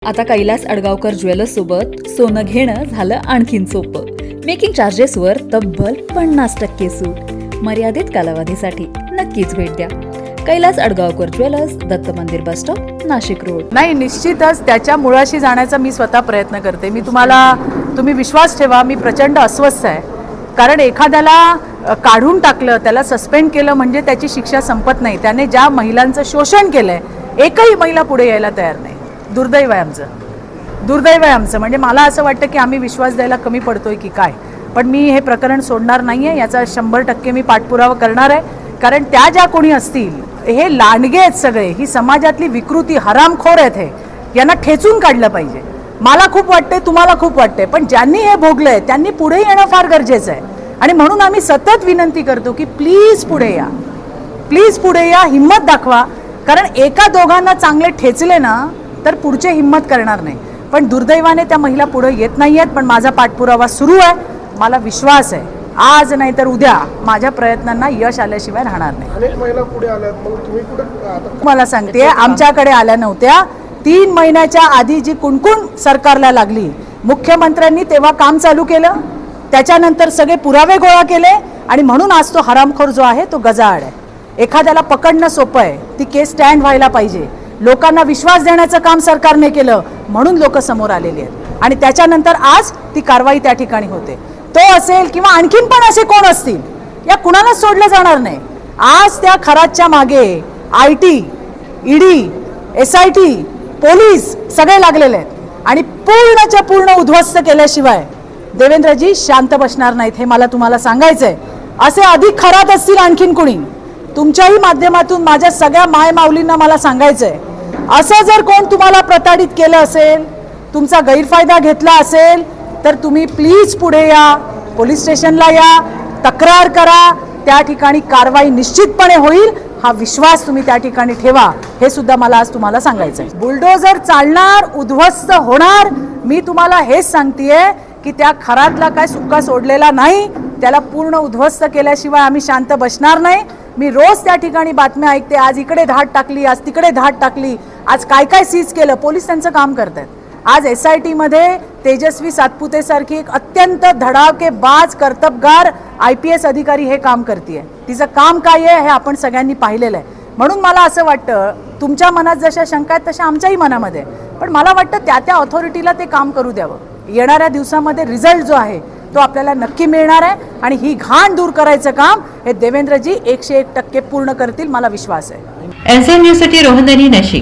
आता कैलास अडगावकर ज्वेलर्स सोबत सोनं घेणं झालं आणखीन सोपं. मेकिंग चार्जेसवर तब्बल 50% सूट. मर्यादित कालावधीसाठी नक्कीच भेट द्या. कैलास अडगावकर ज्वेलर्स, दत्त मंदिर बस स्टॉप, नाशिक रोड. नाही, निश्चितच त्याच्या मुळाशी जाण्याचा मी स्वतः प्रयत्न करते. तुम्ही विश्वास ठेवा, मी प्रचंड अस्वस्थ आहे. कारण एखाद्याला काढून टाकलं, त्याला सस्पेंड केलं म्हणजे त्याची शिक्षा संपत नाही. त्याने ज्या महिलांचं शोषण केलंय, एकही महिला पुढे यायला तयार नाही. दुर्दैव आहे आमचं. म्हणजे मला असं वाटतं की आम्ही विश्वास द्यायला कमी पडतोय की काय. पण मी हे प्रकरण सोडणार नाही आहे. याचा 100% मी पाठपुरावा करणार आहे. कारण त्या ज्या कोणी असतील, हे लांडगे आहेत सगळे, ही समाजातली विकृती, हरामखोर आहेत. हे यांना ठेचून काढलं पाहिजे. मला खूप वाटते, तुम्हाला खूप वाटते, पण ज्यांनी हे भोगलंय त्यांनी पुढे येणं फार गरजेचं आहे. आणि म्हणून आम्ही सतत विनंती करतो की प्लीज पुढे या, हिम्मत दाखवा. कारण एका दोघांना चांगले ठेचले ना तर पुढचे हिम्मत करणार नाही. पण दुर्दैवाने त्या महिला पुढे येत नाही आहेत. पण माझा पाठपुरावा सुरू आहे. मला विश्वास आहे, आज नाही तर उद्या माझ्या प्रयत्नांना यश आल्याशिवाय राहणार नाही. अनेक महिला पुढे आल्यात, मग तुम्ही कुठे मला सांगते, आमच्याकडे आल्या नव्हत्या. 3 महिन्याच्या आधी जी कुणकुण सरकारला लागली, मुख्यमंत्र्यांनी तेव्हा काम चालू केलं. त्याच्यानंतर सगळे पुरावे गोळा केले आणि म्हणून आज तो हरामखोर जो आहे तो गजाआड आहे. एखाद्याला पकडणं सोपं आहे, ती केस स्टँड व्हायला पाहिजे. लोकांना विश्वास देण्याचं काम सरकारने केलं म्हणून लोक समोर आलेली आहेत. आणि त्याच्यानंतर आज ती कारवाई त्या ठिकाणी होते. तो असेल किंवा आणखीन पण असे कोण असतील, या कुणालाच सोडलं जाणार नाही. आज त्या खरातच्या मागे IT, ED, SIT, पोलीस सगळे लागलेले आहेत. आणि पूर्णच्या पूर्ण उद्ध्वस्त केल्याशिवाय देवेंद्रजी शांत बसणार नाहीत. हे मला तुम्हाला सांगायचंय. असे अधिक खरात असतील आणखीन कुणी, तुमच्याही माध्यमातून माझ्या सगळ्या मायमाऊलींना मला सांगायचंय, असं जर कोण तुम्हाला प्रताडित केलं असेल, तुमचा गैरफायदा घेतला असेल, तर तुम्ही प्लीज पुढे या, पोलीस स्टेशनला या, तक्रार करा. त्या ठिकाणी कारवाई निश्चितपणे होईल. हा विश्वास तुम्ही त्या ठिकाणी ठेवा. हे सुद्धा मला आज तुम्हाला सांगायचंय. बुलडोझर चालणार, उद्ध्वस्त होणार. मी तुम्हाला हेच सांगतेय की त्या खरातला काय सुक्का सोडलेला नाही. त्याला पूर्ण उद्ध्वस्त केल्याशिवाय आम्ही शांत बसणार नाही. मी रोज त्या ठिकाणी बातम्या ऐकते, आज इकडे धाड टाकली, आज तिकडे धाड टाकली, आज काय काय सीज केलं. पोलीस त्यांचं काम करतात. आज SIT मध्ये तेजस्वी सातपुते सारखी एक अत्यंत धडाकेबाज, कर्तबगार IPS अधिकारी हे काम करते. तिचं काम काय आहे हे आपण सगळ्यांनी पाहिलेलं आहे. म्हणून मला असं वाटतं, तुमच्या मनात जशा शंका आहेत तशा आमच्याही मनामध्ये, पण मला वाटतं त्या ऑथॉरिटीला ते काम करू द्यावं. येणाऱ्या दिवसामध्ये रिझल्ट जो आहे तो आपल्याला नक्की मिळणार आहे. आणि ही घाण दूर करायचं काम हे देवेंद्रजी 101% पूर्ण करतील, मला विश्वास आहे. NCN न्यूज साठी रोहन दनी, नाशिक.